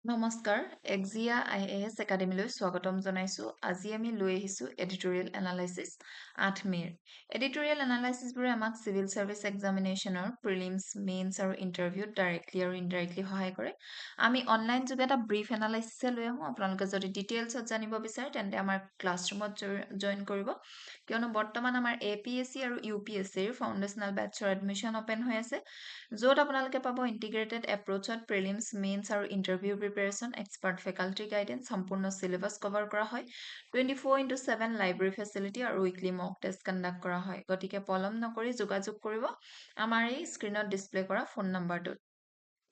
নমস্কাৰ AXIA IAS একাডেমীলৈ স্বাগতম জনাইছো আজি আমি লৈ আহিছো এডিটোৰিয়েল এনালাইসিস 8 মেৰ এডিটোৰিয়েল এনালাইসিসবোৰে আমাক সিভিল সাৰ্ভিস এক্সামিনেশনৰ প্ৰিলিমছ মেইনছ আৰু ইন্টাৰভিউত ডাইৰেক্টলি আৰু ইনডাইৰেক্টলি সহায় কৰে আমি অনলাইন যোগে এটা ব্ৰিফ এনালাইসিস লৈ আহো আপোনালোকে যদি ডিটেইলছত জানিব বিচাৰে তেন্তে আমাৰ ক্লাছৰুমত জয়েন কৰিব কিয়নো বৰ্তমান আমাৰ APSC আৰু UPSC ৰ ফাউণ্ডেশনাল বেটছৰ এডমিশন ওপেন হৈ আছে য'ত আপোনালোকে পাব ইন্টিগ্ৰেটেড এপ্ৰোচত প্ৰিলিমছ মেইনছ আৰু interview preparation expert faculty guidance সম্পূৰ্ণ সিলেবাস কভাৰ কৰা হয় 24/7 লাইব্ৰেৰী ফেচিলিটি আৰু উইকলি মক টেষ্ট কণ্ডাক্ট কৰা হয় গতিকে পলম নকৰি যোগাযোগ কৰিব আমাৰ এই স্ক্ৰিনত ডিসপ্লে কৰা ফোন নম্বৰটোত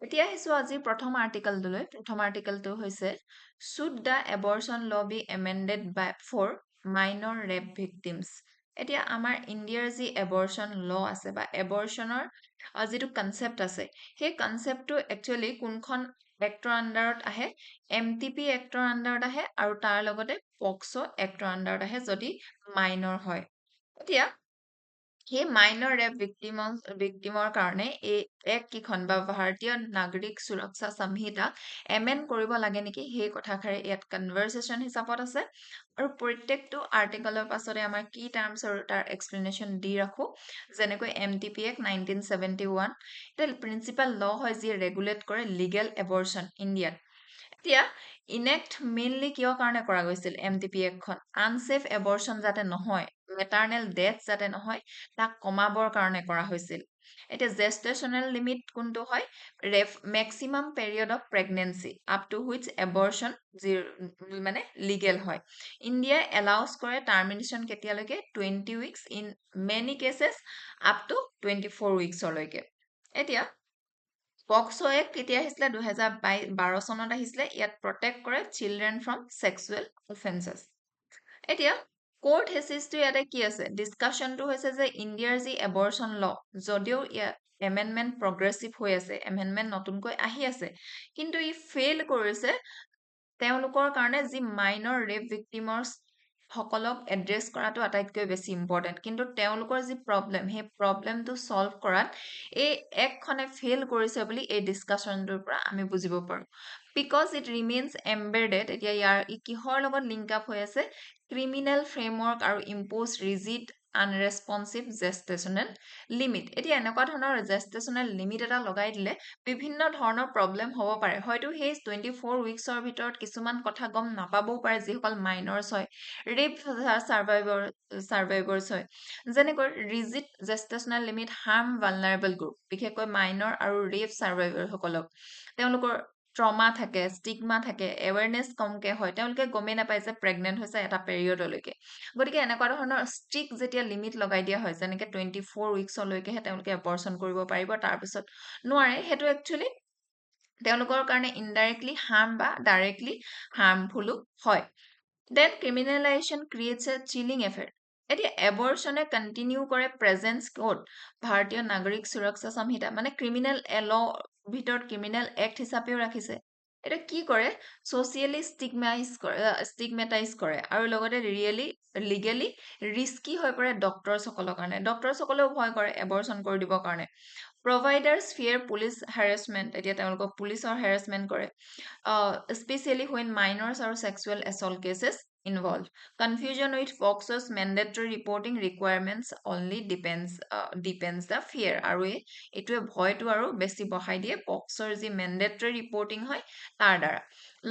এতিয়া আহিছো আজিৰ প্ৰথম আৰ্টিকেলটোলৈ প্ৰথম আৰ্টিকেলটো হৈছে should the abortion law be amended by for minor rape victims এতিয়া আমাৰ ইণ্ডিয়াৰ যি এবৰ্শন ল আছে বা এবৰ্শনৰ যিটো কনসেপ্ট আছে সেই কনসেপ্টটো একচুয়ালি কোনখন এক্টৰ আন্ডাৰত আহে MTP এক্টৰ আন্ডাৰত আহে আৰু তাৰ লগতে পক্সো এক্টৰ আন্ডাৰত আহে যদি মাইনৰ হয় এতিয়া সেই মাইনৰ ৰেপ ভিক্টিমৰ কাৰণে এই এক কিখন বা ভাৰতীয় নাগৰিক সুৰক্ষা সংহিতা এমেন্ড কৰিব লাগে নেকি সেই কথাষাৰে ইয়াত কনভাৰসেচন হিচাপত আছে আৰু প্ৰত্যেকটো আৰ্টিকেলৰ পাছতে আমাৰ কি টাৰ্মছ আৰু তাৰ এক্সপ্লেনেশ্যন দি ৰাখো যেনেকৈ MTP Act 1971 এটা প্ৰিন্সিপাল ল হয় যি ৰেগুলেট কৰে লিগেল এবৰ্শন ইণ্ডিয়াত এতিয়া ইনেক্ট মেইনলি কিয় কাৰণে কৰা গৈছিল MTP Act আনসেফ এবৰ্শন যাতে নহয় মেটাৰনেল ডেথ যাতে নহয় তাক কমাবৰ কাৰণে কৰা হৈছিল এতিয়া জেষ্টেশনেল লিমিট কোনটো হয় maximum period of pregnancy up to which abortion মানে লিগেল হয় ইণ্ডিয়া এলাউজ কৰে টাৰ্মিনেশ্যন কেতিয়ালৈকে 20 weeks in many cases up to 24 উইকসলৈকে এতিয়া পক্সো এক্ট কেতিয়া আহিছিলে 2012 চনত আহিছিলে ইয়াত প্ৰটেক্ট কৰে চিলড্ৰেন ফ্ৰম সেক্সুৱেল অফেন্সেস এতিয়া কোৰ্ট হেচিছটো ইয়াতে কি আছে ডিসকাশনটো হৈছে যে ইণ্ডিয়াৰ যি এবৰ্শন ল যদিও এমেন্ডমেন্ট প্ৰগ্ৰেছিভ হৈ আছে এমেন্ডমেন্ট নতুনকৈ আহি আছে কিন্তু ই ফেইল কৰিছে তেওঁলোকৰ কাৰণে যি মাইনৰ ৰেপ ভিক্টিমৰ সকলক এড্ৰেছ কৰাটো আটাইতকৈ বেছি ইম্পৰ্টেন্ট কিন্তু তেওঁলোকৰ যি প্ৰবলেম সেই প্ৰবলেমটো সলভ কৰাত এই একখনে ফেইল কৰিছে বুলি এই ডিসকাশনটোৰ পৰা আমি বুজিব পাৰো because it remains embedded এতিয়া ইয়াৰ কিহৰ লগত লিংক আপ হৈ আছে ক্ৰিমিনেল ফ্ৰেমৱৰ্ক আৰু ইম্পোজ ৰিজিড আনৰেসপন্সিভ জেষ্টেশনেল লিমিট এতিয়া এনেকুৱা ধৰণৰ জেষ্টেশনেল লিমিট এটা লগাই দিলে বিভিন্ন ধৰণৰ প্ৰবলেম হ'ব পাৰে হয়তো সেই 24 উইকছৰ ভিতৰত কিছুমান কথা গম নাপাবও পাৰে যিসকল মাইনৰছ হয় ৰেপ সাৰ্ভাইভাৰ্ছ হয় যেনেকৈ ৰিজিড জেষ্টেশনেল লিমিট হাৰ্ম ভালনাৰেবল গ্ৰুপ বিশেষকৈ মাইনৰ আৰু ৰেপ সাৰ্ভাইভাৰ সকলক তেওঁলোকৰ ট্ৰমা থাকে ষ্টিগমা থাকে এৱেৰনেছ কমকে হয় তেওঁলোকে গমেই নাপায় যে প্ৰেগনেন্ট হৈছে এটা পিৰিয়ডলৈকে গতিকে এনেকুৱা ধৰণৰ ষ্ট্ৰিক যেতিয়া লিমিট লগাই দিয়া হয় যেনেকৈ 24 উইকছলৈকেহে তেওঁলোকে এবৰ্শন কৰিব পাৰিব তাৰপিছত নোৱাৰে সেইটো একচুয়ালি তেওঁলোকৰ কাৰণে ইনডাইৰেক্টলি হাৰ্ম বা ডাইৰেক্টলি হাৰ্মফুলো হয় দেন ক্ৰিমিনেলাইজেশ্যন ক্ৰিয়েটছ এ চিলিং এফেক্ট এতিয়া এবৰ্শনে কন্টিনিউ কৰে প্ৰেজেন্স কোড ভাৰতীয় নাগৰিক সুৰক্ষা সংহিতা মানে ক্ৰিমিনেল ল ভিতৰত ক্ৰিমিনেল এক্ট হিচাপেও ৰাখিছে এটা কি কৰে সোশিয়ালি ষ্টিগমেটাইজ কৰে আৰু লগতে লিগেলি ৰিস্কি হৈ পৰে ডক্টৰছ সকলৰ কাৰণে ডক্টৰছ সকলেও ভয় কৰে এবৰ্শন কৰি দিবৰ কাৰণে প্ৰভাইডাৰ্ছ ফিয়াৰ পুলিচ হেৰাসমেন্ট এতিয়া তেওঁলোকক পুলিচৰ হেৰাসমেন্ট কৰে especially when minors or sexual assault cases involved. Confusion with POCSO's mandatory reporting requirements only depends the fear. আৰু এইটোৱে ভয়টো আৰু বেছি বঢ়াই দিয়ে POCSOৰ যি mandatory reporting হয় তাৰ দ্বাৰা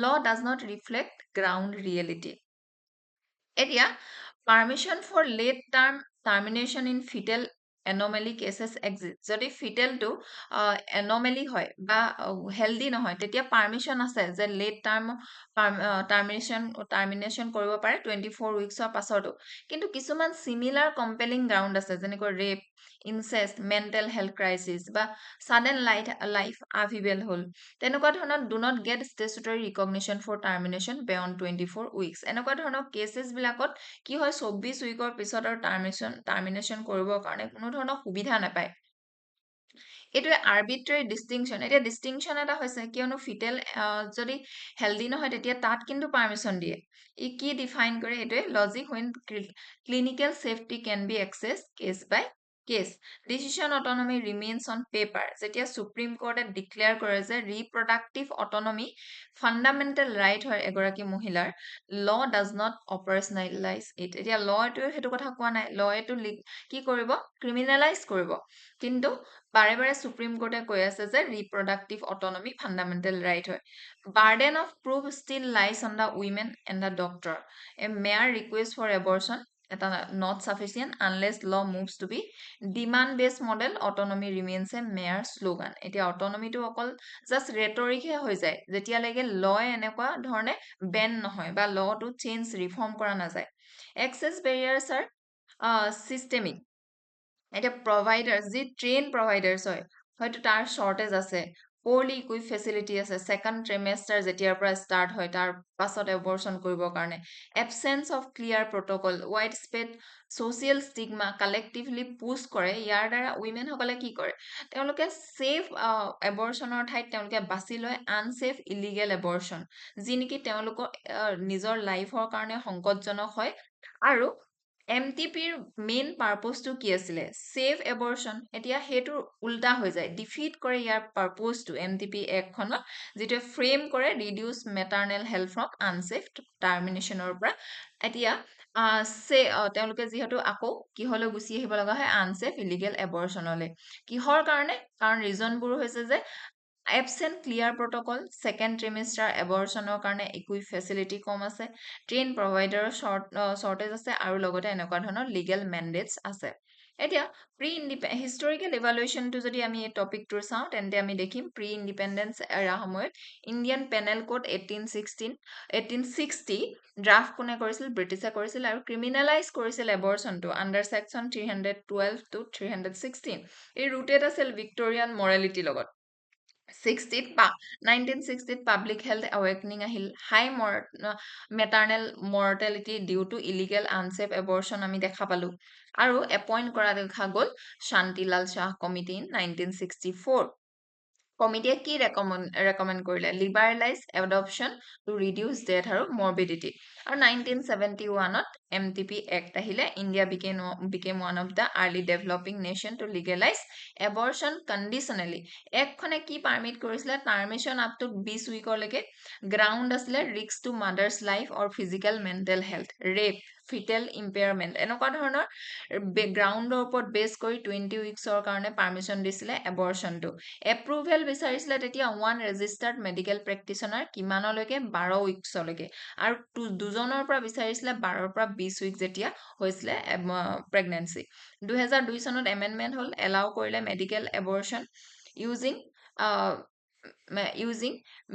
law does not reflect ground reality. এতিয়া permission for late term termination in fetal anomaly cases exist যদি ফিটেলটো anomaly হয় বা হেলদি নহয় তেতিয়া পাৰমিশন আছে যে লেট টাৰ্মিনেশ্যন কৰিব পাৰে 24 উইকছৰ পাছতো কিন্তু কিছুমান সিমিলাৰ কম্পেলিং গ্ৰাউণ্ড আছে যেনেকৈ rape incest mental health crisis বা সাডেন লাইফ আভিবেল হ'ল তেনেকুৱা ধৰণৰ do not get statutory recognition for termination beyond 24 weeks এনেকুৱা ধৰণৰ কেছেছ বিলাকত কি হয় 24 উইকৰ পিছত আৰু টাৰ্মিনেশ্যন কৰিবৰ কাৰণে কোনো ধৰণৰ সুবিধা নাপায় এইটোৱে আৰ্বিট্ৰাৰী ডিষ্টিংশ্যন এতিয়া ডিষ্টিংশ্যন এটা হৈছে কিয়নো ফিটেল যদি হেলদি নহয় তেতিয়া তাত কিন্তু পাৰমিশ্যন দিয়ে ই কি ডিফাইন কৰে এইটোৱে logic when clinical safety can be access case by case decision autonomy remains on paper যেতিয়া সুপ্ৰিম কোৰ্টে ডিক্লেয়াৰ কৰে যে ৰিপ্ৰডাক্টিভ অটনমি ফাণ্ডামেণ্টেল ৰাইট হয় এগৰাকী মহিলাৰ ল ডাজ নট অপাৰেচনেলাইজ ইট এতিয়া লটোৱে সেইটো কথা কোৱা নাই লটো কি কৰিব ক্ৰিমিনেলাইজ কৰিব কিন্তু বাৰে বাৰে সুপ্ৰিম কোৰ্টে কৈ আছে যে ৰিপ্ৰডাক্টিভ অটনমি ফাণ্ডামেণ্টেল ৰাইট হয় burden of proof still lies on the women and the doctor a mere request for abortion এটা not sufficient unless law moves to be demand based model autonomy remains a mere slogan এতিয়া অটনমিটো অকল just ৰেটৰিকহে হৈ যায় যেতিয়ালৈকে লয় এনেকুৱা ধৰণে Ben নহয় বা লটো চেঞ্জ ৰিফৰ্ম কৰা নাযায় এক্সেছ বেৰিয়াৰ্ছ আৰ চিষ্টেমিক এতিয়া প্ৰভাইডাৰ যি ট্ৰেইন প্ৰভাইডাৰ্ছ হয় হয়তো তাৰ শ্বৰ্টেজ আছে প'ৰলি ইকুইপ ফেচিলিটি আছে ছেকেণ্ড ট্ৰিমেষ্টাৰ যেতিয়াৰ পৰা ষ্টাৰ্ট হয় তাৰ পাছত এবৰ্চন কৰিবৰ কাৰণে absence of clear protocol widespread social stigma collectively push কৰে ইয়াৰ দ্বাৰা উইমেনসকলে কি কৰে তেওঁলোকে ছেফ এবৰ্চনৰ ঠাইত তেওঁলোকে বাছি লয় আনছেফ ইলিগেল এবৰ্চন যি নেকি তেওঁলোকৰ নিজৰ লাইফৰ কাৰণে সংকটজনক হয় আৰু MTPৰ মেইন পাৰ্পজটো কি আছিলে ছেফ এবৰ্চন এতিয়া সেইটোৰ উল্টা হৈ যায় ডিফিট কৰে ইয়াৰ পাৰ্পজটো MTP এক্টখনত যিটোৱে ফ্ৰেম কৰে reduce maternal health from unsafe টাৰ্মিনেশ্যনৰ পৰা এতিয়া তেওঁলোকে যিহেতু আকৌ কিহলৈ গুচি আহিব লগা হয় আনছেফ ইলিগেল এবৰ্চনলৈ কিহৰ কাৰণে কাৰণ ৰিজনবোৰ হৈছে যে এবচেণ্ট ক্লিয়াৰ প্ৰট'কল ছেকেণ্ড ট্ৰিমেষ্টাৰ এবৰ্চনৰ কাৰণে একো ফেচিলিটি কম আছে ট্ৰেইন প্ৰভাইডাৰৰ শ্বৰ্টেজ আছে আৰু লগতে এনেকুৱা ধৰণৰ লিগেল মেণ্ডেটছ আছে এতিয়া হিষ্টৰিকেল ইভালুৱেশ্যনটো যদি আমি এই টপিকটোৰ চাওঁ তেন্তে আমি দেখিম প্ৰি ইণ্ডিপেণ্ডেঞ্চ এৰা সময়ত ইণ্ডিয়ান পেনেল কোড 1860 ড্ৰাফ্ট কোনে কৰিছিল ব্ৰিটিছে কৰিছিল আৰু ক্ৰিমিনেলাইজ কৰিছিল এবৰ্চনটো আণ্ডাৰ ছেকশ্যন 312 to 316 এই ৰুটেড আছিল ভিক্টৰিয়ান মৰেলিটিৰ লগত 1960 পাব্লিক হেল্থ এৱেকনিং আহিল high maternal mortality due to illegal unsafe abortion আমি দেখা পালো আৰু এপইণ্ট কৰা দেখা গ'ল শান্তিলাল শাহ কমিটি ইন 1964 কমিটিয়ে কি ৰেকমেণ্ড কৰিলে liberalise adoption to reduce death আৰু মৰ্বিডিটি আৰু 1971ত MTP এক্ট আহিলে India became one of the early developing nation to legalise abortion conditionally এক্টখনে কি পাৰ্মিট কৰিছিলে পাৰ্মিশ্যন আপ টু 20 উইকলৈকে গ্ৰাউণ্ড আছিলে risk to mother's life or physical mental health rape fetal impairment এনেকুৱা ধৰণৰ গ্ৰাউণ্ডৰ ওপৰত বেছ কৰি 20 উইকছৰ কাৰণে পাৰ্মিশ্যন দিছিলে এবৰ্চনটো এপ্ৰুভেল বিচাৰিছিলে তেতিয়া ওৱান ৰেজিষ্টাৰ্ড মেডিকেল প্ৰেক্টিচনাৰ কিমানলৈকে 12 উইকছলৈকে আৰু দুজনৰ পৰা বিচাৰিছিলে 12ৰ পৰা 20 উইক যেতিয়া হৈছিলে প্ৰেগনেঞ্চি 2002 চনত এমেণ্ডমেণ্ট হ'ল এলাউ কৰিলে মেডিকেল এবৰ্চন ইউজিং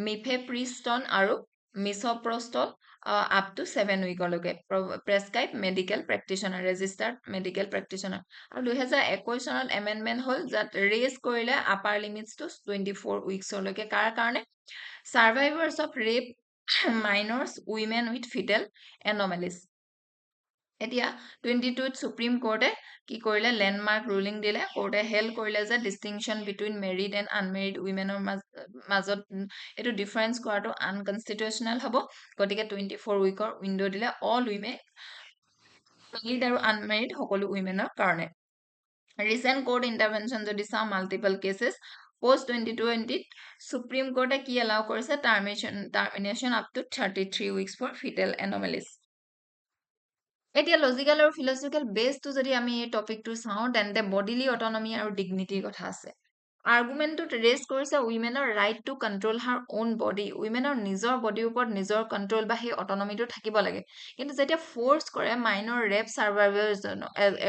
মিফেপ্ৰিষ্টন আৰু মিছপ্ৰষ্টল আপ টু 7 উইকলৈকে prescribe medical practitioner registered medical practitioner আৰু 2021 চনত এমেণ্ডমেণ্ট হ'ল যাত ৰেজ কৰিলে আপাৰ লিমিটছটো 24 উইকছলৈকে কাৰ কাৰণে survivors of rape minors women with fetal anomalies এতিয়া 22ত সুপ্ৰিম কোৰ্টে কি কৰিলে লেণ্ডমাৰ্ক ৰুলিং দিলে কোৰ্টে হেল্ড কৰিলে যে distinction between married and unmarried উইমেনৰ মাজত এইটো ডিফাৰেঞ্চ কৰাটো আনকনষ্টিটিউচনেল হ'ব গতিকে 24 উইকৰ উইণ্ড' দিলে অল উইমেন মেৰিড আৰু আনমেৰিড সকলো উইমেনৰ কাৰণে ৰিচেণ্ট কোৰ্ট ইণ্টাৰভেনশ্যন যদি চাওঁ মাল্টিপল কেছেছ পোষ্ট 2020 সুপ্ৰিম কোৰ্টে কি এলাউ কৰিছে termination up to 33 weeks for fetal anomalies এতিয়া লজিকেল আৰু ফিলচফিকেল বেছটো যদি আমি এই টপিকটো চাওঁ তেন্তে বডিলি অটনমি আৰু ডিগনিটিৰ কথা আছে আৰ্গুমেণ্টটোত ৰেজ কৰিছে উইমেনৰ right to control her own body উইমেনৰ নিজৰ বডিৰ ওপৰত নিজৰ কণ্ট্ৰল বা সেই অটনমিটো থাকিব লাগে কিন্তু যেতিয়া ফ'ৰ্চ কৰে মাইনৰ ৰেপ চাৰ্ভাইভাৰ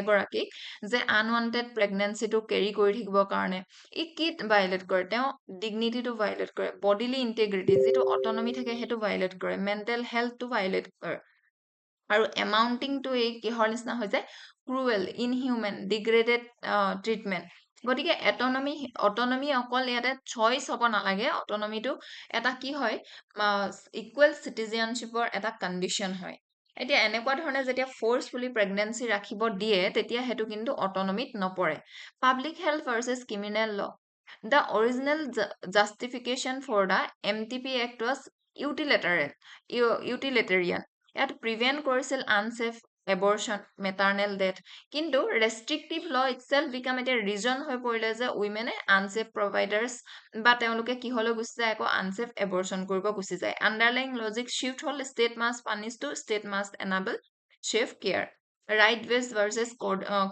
এগৰাকীক যে আনৱান্টেড প্ৰেগনেঞ্চিটো কেৰি কৰি থাকিবৰ কাৰণে ই কি ভাইলেট কৰে তেওঁ ডিগনিটিটো ভাইলেট কৰে বডিলি ইণ্টিগ্ৰিটি যিটো অটনমি থাকে সেইটো ভাইলেট কৰে মেণ্টেল হেল্থটো ভাইলেট কৰে আৰু এমাউণ্টিংটো এই কিহৰ নিচিনা হৈ যায় ক্ৰুৱেল ইনহিউমেন ডিগ্ৰেডেড ট্ৰিটমেণ্ট গতিকে অটনমি অকল ইয়াতে চইচ হ'ব নালাগে অটনমিটো এটা কি হয় ইকুৱেল চিটিজেনশ্বিপৰ এটা কণ্ডিশ্যন হয় এতিয়া এনেকুৱা ধৰণে যেতিয়া ফ'ৰ্চফুলি প্ৰেগনেঞ্চি ৰাখিব দিয়ে তেতিয়া সেইটো কিন্তু অটনমিত নপৰে public health versus criminal law the original justification for the MTP act was utilitarian ইয়াত প্ৰিভেণ্ট কৰিছিল আনছেফ abortion, maternal death. কিন্তু restrictive law itself become এটা reason হৈ পৰিলে যে women unsafe providers বা তেওঁলোকে কিহলৈ গুচি যায় আকৌ unsafe abortion কৰিব গুচি যায়. Underlying logic shift হ'ল state must punish to state must enable safe care. Right based versus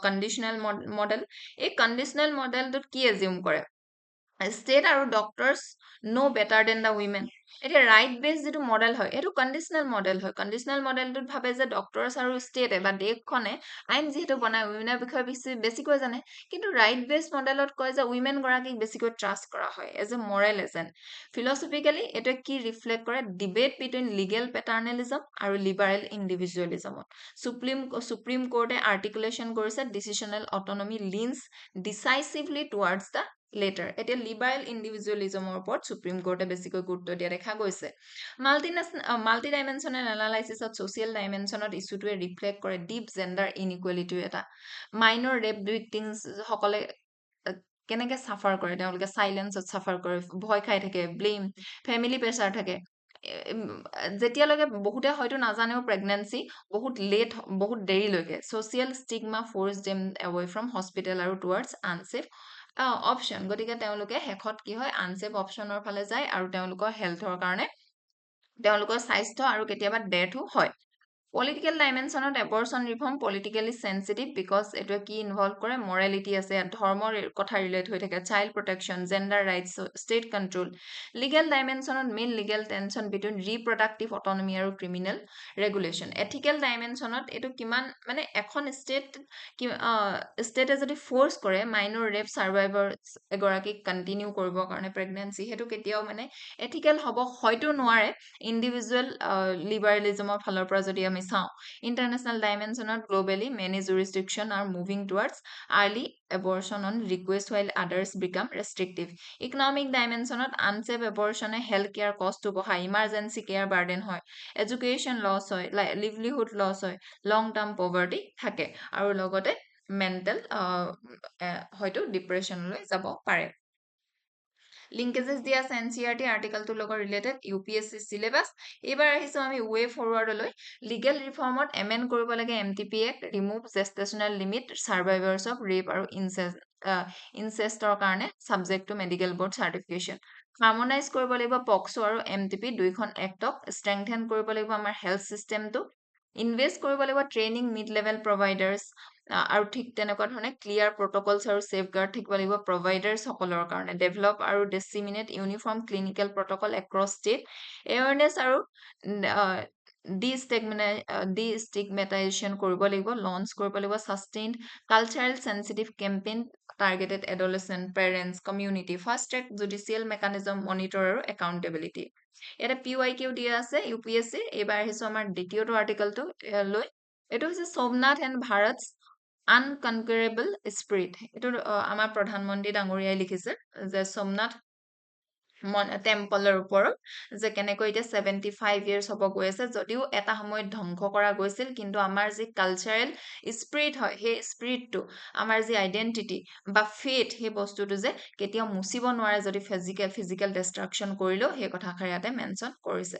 conditional model. এই conditional মডেলটোত কি assume কৰে? State আৰু doctors know better than the women. এতিয়া ৰাইট বেছ যিটো মডেল হয় এইটো কণ্ডিচনেল মডেল হয়. কণ্ডিচনেল মডেলটোত ভাবে যে ডক্টৰছ আৰু ষ্টেটে বা দেশখনে আইন যিহেতু বনায় উইমেনৰ বিষয়ে বেছিকৈ জানে, কিন্তু ৰাইট বেছ মডেলত কয় যে উইমেন গৰাকীক বেছিকৈ ট্ৰাষ্ট কৰা হয় এজ এ মৰেল এজেণ্ট. ফিলচফিকেলি এইটোৱে কি ৰিফ্লেক্ট কৰে? ডিবেট বিটুইন লিগেল পেটাৰ্নেলিজম আৰু লিবাৰেল ইণ্ডিভিজুৱেলিজমত. সুপ্ৰিম কোৰ্টে আৰ্টিকুলেশ্যন কৰিছে decisional autonomy leans decisively towards the latter. এতিয়া লিবাৰেল ইণ্ডিভিজুৱেলিজমৰ ওপৰত সুপ্ৰিম কোৰ্টে বেছিকৈ গুৰুত্ব দিয়া দেখা গৈছে. মাল্টি ডাইমেনশ্যনেল এনালাইচিছত ছ'চিয়েল ডাইমেনশ্যনত ইছ্যুটোৱে ৰিফ্লেক্ট কৰে ডিপ জেণ্ডাৰ ইনইকুৱেলিটিৰ এটা. মাইনৰ ৰেপ ভিক্টিমছসকলে কেনেকৈ চাফাৰ কৰে, তেওঁলোকে চাইলেঞ্চত চাফাৰ কৰে, ভয় খাই থাকে, ব্লেম, ফেমিলি প্ৰেছাৰ থাকে. যেতিয়ালৈকে বহুতে হয়তো নাজানেও প্ৰেগনেঞ্চি বহুত লেট, বহুত দেৰিলৈকে social stigma force them away from hospital আৰু টুৱাৰ্ডছ আনছেফ অপশ্যন. গতিকে তেওঁলোকে শেষত কি হয় আনছেফ অপশ্যনৰ ফালে যায় আৰু তেওঁলোকৰ হেল্থৰ কাৰণে তেওঁলোকৰ স্বাস্থ্য আৰু কেতিয়াবা ডেথো হয়. পলিটিকেল ডাইমেনশ্যনত abortion reform politically sensitive because এইটোৱে কি ইনভলভ কৰে? মৰেলিটি আছে, ধৰ্মৰ কথা ৰিলেট হৈ থাকে, child protection, gender rights, state control. Legal ডাইমেনশ্যনত main legal tension between reproductive autonomy আৰু ক্ৰিমিনেল ৰেগুলেশ্যন. এথিকেল ডাইমেনশ্যনত এইটো কিমান মানে এখন ষ্টেটে যদি ফ'ৰ্চ কৰে মাইনৰ ৰেপ ছাৰ্ভাইভাৰ এগৰাকীক কণ্টিনিউ কৰিবৰ কাৰণে প্ৰেগনেঞ্চি, সেইটো কেতিয়াও মানে এথিকেল হ'ব হয়তো নোৱাৰে ইণ্ডিভিজুৱেল লিবাৰেলিজমৰ ফালৰ পৰা যদি আমি চাওঁ. ইণ্টাৰনেশ্যনেল ডাইমেনশ্যনত globally many jurisdiction are moving towards early abortion on request while others become restrictive. Economic ডাইমেনশ্যনত আনছেফ এবৰ্চনে হেল্থ কেয়াৰ কষ্টটো বঢ়ায়, ইমাৰ্জেঞ্চি কেয়াৰ বাৰ্ডেন হয়, এডুকেশ্যন লছ হয়, লিভলিহুড লছ হয়, লং টাৰ্ম পভাৰ্টি থাকে আৰু লগতে মেণ্টেল হয়তো ডিপ্ৰেশ্যনলৈ যাব পাৰে. লিংকেজেছ দিয়া আছে NCERT আৰ্টিকেলটোৰ লগত ৰিলেটেড UPSC চিলেবাছ. এইবাৰ আহিছোঁ আমি ৱে ফৰৱাৰ্ডলৈ. লিগেল ৰিফৰ্মত এমেণ্ড কৰিব লাগে MTP Act, remove gestational limit, survivors of rape আৰু ইনচেষ্টৰ কাৰণে subject to medical board certification. Harmonise কৰিব লাগিব পক্সো আৰু MTP দুইখন এক্টক. ষ্ট্ৰেংথেন কৰিব লাগিব আমাৰ হেল্থ চিষ্টেমটো. ইনভেষ্ট কৰিব লাগিব ট্ৰেইনিং মিড লেভেল প্ৰভাইডাৰ্ছ আৰু ঠিক তেনেকুৱা ধৰণে ক্লিয়াৰ প্ৰট'কলছ আৰু ছেফগাৰ্ড থাকিব লাগিব প্ৰভাইডাৰ্ছসকলৰ কাৰণে. ডেভেলপ আৰু disseminate uniform clinical protocol across state. Awareness আৰু ডিষ্টিগমেটাইজেশ্যন কৰিব লাগিব. লঞ্চ কৰিব লাগিব sustained cultural sensitive campaign targeted adolescent, parents, community, fast track judicial mechanism, monitor আৰু একাউণ্টেবিলিটি. ইয়াতে PYQ দিয়া আছে UPSC. এইবাৰ আহিছোঁ আমাৰ দ্বিতীয়টো আৰ্টিকেলটো লৈ. এইটো হৈছে সোমনাথ এণ্ড ভাৰতছ আনকনকুৰেবল স্পিৰিট. এইটো আমাৰ প্ৰধানমন্ত্ৰী ডাঙৰীয়াই লিখিছে যে সোমনাথ টেম্পলৰ ওপৰত যে কেনেকৈ এতিয়া 75 years হ'ব গৈ আছে, যদিও এটা সময়ত ধ্বংস কৰা গৈছিল, কিন্তু আমাৰ যি কালচাৰেল স্পিৰিট হয় সেই স্পিৰিটটো, আমাৰ যি আইডেণ্টিটি বা ফেথ, সেই বস্তুটো যে কেতিয়াও মুচিব নোৱাৰে যদি ফিজিকেল ডিষ্ট্ৰাকশ্যন কৰিলেও, সেই কথাষাৰ ইয়াতে মেনশ্যন কৰিছে.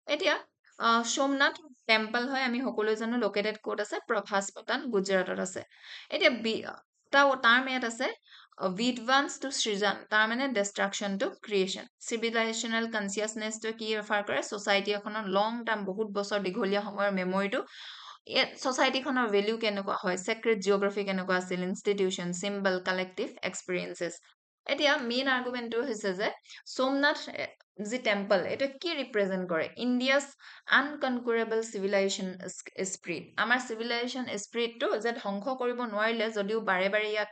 এতিয়া সোমনাথ টেম্পল হয় আমি সকলোৱে জানো লোকেটেড ক'ত আছে? প্ৰভাসপতান গুজৰাটত আছে. এতিয়া টাৰ্ম ইয়াত আছে বিডভান্স টু সৃজন, তাৰ মানে ডিষ্ট্ৰাকশ্যন টু ক্ৰিয়েশ্যন. চিভিলাইজেশ্যনেল কনচিয়াছনেছটো কি ৰেফাৰ কৰে? ছ'চাইটি এখনৰ লং টাৰ্ম বহুত বছৰ দীঘলীয়া সময়ৰ মেমৰিটো, ছ'চাইটিখনৰ ভেলিউ কেনেকুৱা হয়, চেক্ৰেট জিঅ'গ্ৰাফি কেনেকুৱা আছিল, ইনষ্টিটিউশ্যন, চিম্বল, কালেক্টিভ এক্সপিৰিয়েঞ্চেছ. এতিয়া মেইন আৰ্গুমেণ্টটো হৈছে যে সোমনাথ যি টেম্পল এইটো কি ৰিপ্ৰেজেণ্ট কৰে? India's unconquerable civilisation spirit. আমাৰ চিভিলাইজেশ্যন স্পিৰিটটো যে ধ্বংস কৰিব নোৱাৰিলে যদিও বাৰে বাৰে ইয়াক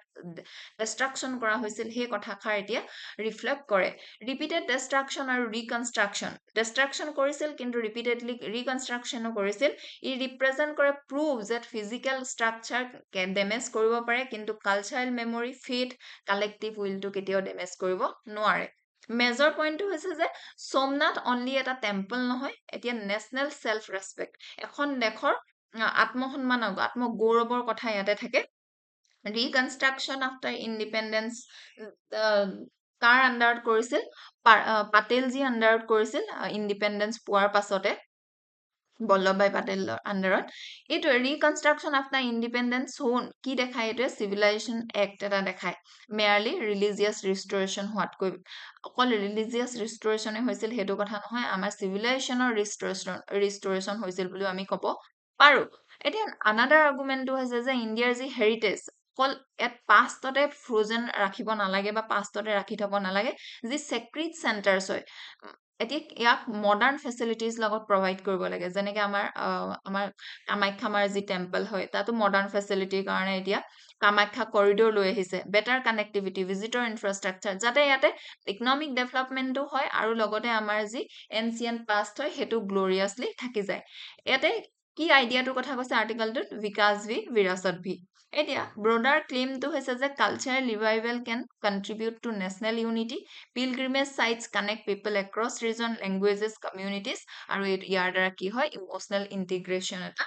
ডিষ্ট্ৰাকশ্যন কৰা হৈছিল, সেই কথাষাৰ এতিয়া ৰিফ্লেক্ট কৰে. ৰিপিটেড ডিষ্ট্ৰাকশ্যন আৰু ৰিকনষ্ট্ৰাকশ্যন. ডিষ্ট্ৰাকশ্যন কৰিছিল কিন্তু ৰিপিটেডলি ৰিকনষ্ট্ৰাকশ্যনো কৰিছিল. ই ৰিপ্ৰেজেণ্ট কৰে প্ৰুভ যে ফিজিকেল ষ্ট্ৰাকচাৰ ডেমেজ কৰিব পাৰে কিন্তু কালচাৰেল মেমৰি, ফেথ, কালেক্টিভ উইলটো কেতিয়াও ডেমেজ কৰিব নোৱাৰে. মেজৰ পইণ্টটো হৈছে যে সোমনাথ অনলি এটা টেম্পল নহয়, এতিয়া নেশ্যনেল ছেল্ফ ৰেচপেক্ট, এখন দেশৰ আত্মসন্মান, আত্মগৌৰৱৰ কথা ইয়াতে থাকে. ৰিকনষ্ট্ৰাকশ্যন আফটাৰ ইণ্ডিপেণ্ডেঞ্চ কাৰ আণ্ডাৰত কৰিছিল? পাটেলজী আণ্ডাৰত কৰিছিল ইণ্ডিপেণ্ডেঞ্চ পোৱাৰ পাছতে. বল্লভভাই পাটেলৰ আণ্ডাৰত এইটো ৰিকনষ্ট্ৰাকশ্যন আফটাৰ ইণ্ডিপেণ্ডেন্স হোন কি দেখায় এইটোৱে চিভিলাইজেশ্যন এক্ট এটা দেখায় মেয়াৰলি ৰিলিজিয়াছ ৰিষ্টৰেশ্যন হোৱাতকৈ অকল ৰিলিজিয়াছ ৰিষ্টৰেশ্যনে হৈছিল সেইটো কথা নহয় আমাৰ চিভিলাইজেশ্যনৰ ৰিষ্টৰেশ্যন হৈছিল বুলিও আমি ক'ব পাৰো এতিয়া আনাডাৰ আৰ্গুমেণ্টটো হৈছে যে ইণ্ডিয়াৰ যি হেৰিটেজ অকল ইয়াত পাষ্টতে ফ্ৰজেন ৰাখিব নালাগে বা পাষ্টতে ৰাখি থব নালাগে যি চেক্ৰিট চেণ্টাৰ্ছ হয় এতিয়া ইয়াক মডাৰ্ণ ফেচিলিটিজ লগত প্ৰভাইড কৰিব লাগে যেনেকে আমাৰ কামাখ্যামাৰ যি টেম্পল হয় তাতো মডাৰ্ণ ফেচিলিটিৰ কাৰণে এতিয়া কামাখ্যা কৰিডৰ লৈ আহিছে বেটাৰ কানেক্টিভিটি ভিজিটৰ ইনফ্ৰাষ্ট্ৰাকচাৰ যাতে ইয়াতে ইকনমিক ডেভেলপমেণ্টো হয় আৰু লগতে আমাৰ যি এনচিয়েণ্ট পাষ্ট হয় সেইটো গ্লৰিয়াছলি থাকি যায় ইয়াতে কি আইডিয়াটোৰ কথা কৈছে আৰ্টিকলটোত বিকাশ ভি বিৰাসত ভি এতিয়া ব্ৰডাৰ ক্লেইমটো হৈছে যে cultural revival can contribute to national unity pilgrimage sites connect people across region languages communities আৰু ইয়াৰ দ্বাৰা কি হয় ইম'চনেল ইণ্টিগ্ৰেশ্যন এটা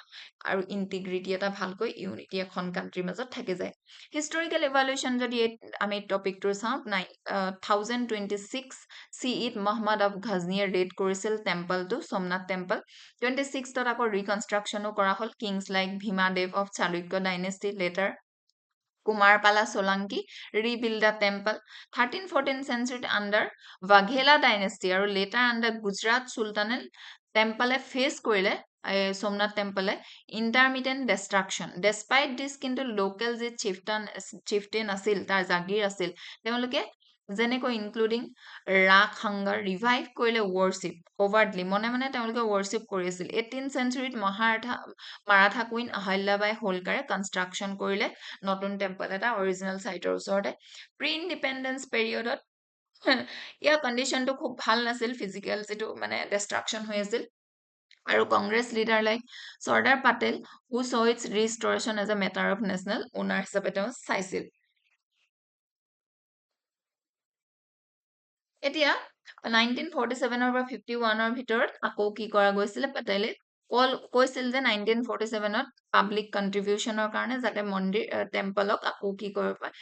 আৰু ইণ্টিগ্ৰিটি এটা ভালকৈ ইউনিটি এখন কাণ্ট্ৰিৰ মাজত থাকি যায় হিষ্টৰিকেল ইভালুৱেশ্যন যদি আমি টপিকটো চাওঁ 1026 CE মহম্মদ অফ ঘাজনিয়ে ৰেড কৰিছিল টেম্পলটো সোমনাথ টেম্পল 26ত আকৌ ৰিকনষ্ট্ৰাকশ্যনো কৰা হ'ল Kings like Bhima Dev of Chalukya dynasty letter Kumarpala Solanki rebuilt the temple 13-14 century under Vaghela dynasty আৰু later under Gujarat Sultanate temple face কৰিলে সোমনাথ টেম্পলে ইণ্টাৰমিটেণ্ট ডিষ্ট্ৰাকশ্যন ডেছপাইট দিছ কিন্তু লোকেল যি চিফটেন আছিল তাৰ জাগিৰ আছিল তেওঁলোকে যেনেকৈ ইনক্লুডিং ৰাগ হাংগাৰ ৰিভাইভ কৰিলে ৱৰশ্বিপ অভাৰডলি মনে তেওঁলোকে ৱৰশ্বিপ কৰি আছিল 18th চেঞ্চুৰীত মাৰাঠা কুইন অহল্যাবাই হোলকাৰে কনষ্ট্ৰাকশ্যন কৰিলে নতুন টেম্পল এটা অৰিজিনেল চাইটৰ ওচৰতে প্ৰি ইণ্ডিপেণ্ডেন্স পিৰিয়ডত ইয়াৰ কণ্ডিশ্যনটো খুব ভাল নাছিল ফিজিকেল যিটো মানে ডিষ্ট্ৰাকশ্যন হৈ আছিল আৰু Congress leader like Sardar Patel who saw its restoration as a matter of national honour হিচাপে তেওঁ চাইছিল এতিয়া 1947 পৰা 51 ভিতৰত আকৌ কি কৰা গৈছিলে পেটেলে কৈছিল যে 1947ত পাব্লিক কণ্ট্ৰিবিউশ্যনৰ কাৰণে যাতে মন্দিৰ টেম্পলক আকৌ কি কৰিব পাৰি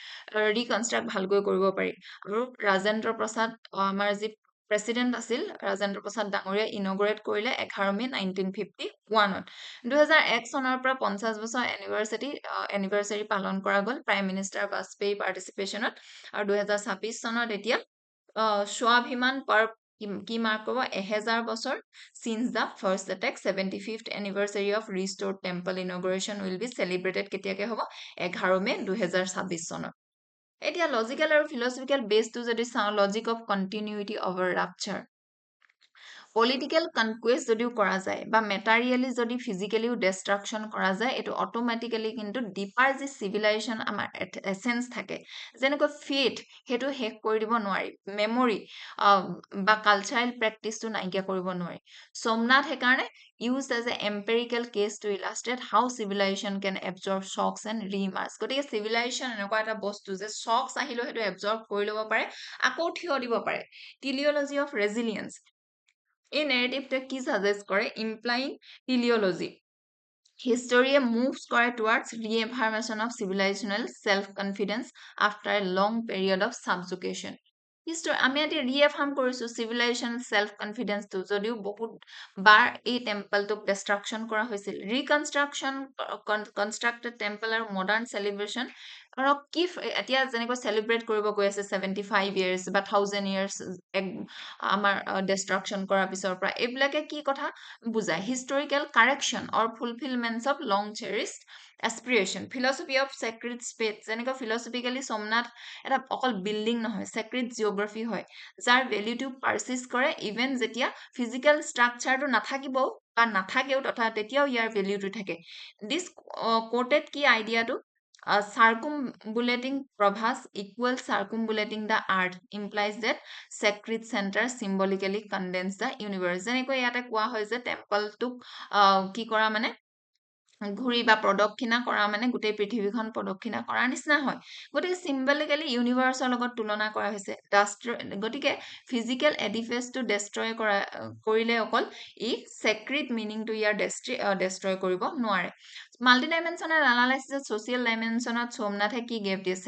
ৰিকনষ্ট্ৰাক্ট ভালকৈ কৰিব পাৰি আৰু ৰাজেন্দ্ৰ প্ৰসাদ আমাৰ যি প্ৰেচিডেণ্ট আছিল ৰাজেন্দ্ৰ প্ৰসাদ ডাঙৰীয়া ইনগ্ৰেট কৰিলে 11 মে 1951ত 2001 চনৰ পৰা 50 বছৰ এনিভাৰ্চাৰী পালন কৰা গ'ল প্ৰাইম মিনিষ্টাৰ বাজপেয়ী পাৰ্টিচিপেশ্যনত আৰু 2026 চনত এতিয়া স্বাভিমান পাৰ কি মাৰ্ক কৰিব 1000 বছৰ since the first attack 75th anniversary of restored temple inauguration will be celebrated কেতিয়াকে হ'ব 11 মে 2026 চনত এতিয়া লজিকেল আৰু ফিলচফিকেল বেছটো যদি চাওঁ logic of continuity over rupture political conquest যদিও কৰা যায় বা মেটাৰিয়েলি যদি ফিজিকেলিও ডিষ্ট্ৰাকশ্যন কৰা যায় এইটো অট'মেটিকেলি কিন্তু ডিপাৰ যি চিভিলাইজেশ্যন আমাৰ এচেঞ্চ থাকে যেনেকৈ ফেথ সেইটো শেষ কৰি দিব নোৱাৰি মেমৰি বা কালচাৰেল প্ৰেক্টিচটো নাইকিয়া কৰিব নোৱাৰি সোমনাথ সেইকাৰণে used as an empirical case to illustrate how civilization can absorb shocks and reemerge গতিকে civilization এনেকুৱা এটা বস্তু যে shocks আহিলেও সেইটো absorb কৰি ল'ব পাৰে আকৌ থিয় দিব পাৰে teleology of resilience এই নেৰেটিভটোৱে কি সাজেষ্ট কৰে ইমপ্লাইং টিলিঅলজি হিষ্টৰীয়ে মুভছ কৰে towards reaffirmation of civilisational self confidence after a long period of subjugation history আমি এতিয়া ৰিএফাৰ্ম কৰিছোঁ চিভিলাইজেশ্যন চেল্ফ কনফিডেন্সটো যদিও বহুত বাৰ এই টেম্পলটোক ডিষ্ট্ৰাকশ্যন কৰা হৈছিল ৰিকনষ্ট্ৰাকশ্যন কনষ্ট্ৰাক্টেড টেম্পল আৰু মডাৰ্ণ চেলিব্ৰেশ্যন ধৰক কি এতিয়া যেনেকৈ চেলিব্ৰেট কৰিব গৈ আছে 75 years বা 1000 years আমাৰ ডিষ্ট্ৰাকশ্যন কৰাৰ পিছৰ পৰা এইবিলাকে কি কথা বুজায় historical correction or fulfilments of long cherished aspiration philosophy of sacred space যেনেকৈ ফিলচফিকেলি সোমনাথ এটা অকল বিল্ডিং নহয় চেক্ৰিট জিঅ'গ্ৰাফি হয় যাৰ ভেলিউটো পাৰ্চিষ্ট কৰে ইভেন যেতিয়া ফিজিকেল ষ্ট্ৰাকচাৰটো নাথাকিবও বা নাথাকেও তেতিয়াও ইয়াৰ ভেলিউটো থাকে দিছ কোটেড কি আইডিয়াটো circumambulating pravas equals circumambulating the earth implies that sacred center symbolically condense the universe যেনেকৈ ইয়াতে কোৱা হয় যে টেম্পলটোক কি কৰা মানে ঘূৰি বা প্ৰদক্ষিণা কৰা মানে গোটেই পৃথিৱীখন প্ৰদক্ষিণা কৰাৰ নিচিনা হয় গতিকে চিম্বলিকেলি ইউনিভাৰ্ছৰ লগত তুলনা কৰা হৈছে গতিকে ফিজিকেল এডিফেচটো ডেষ্ট্ৰয় কৰিলে অকল ই চেক্ৰিট মিনিংটো ইয়াৰ ডেষ্ট্ৰয় কৰিব নোৱাৰে Multidimensional analysis social dimensionত সোমনাথে কি গেপ দিয়ে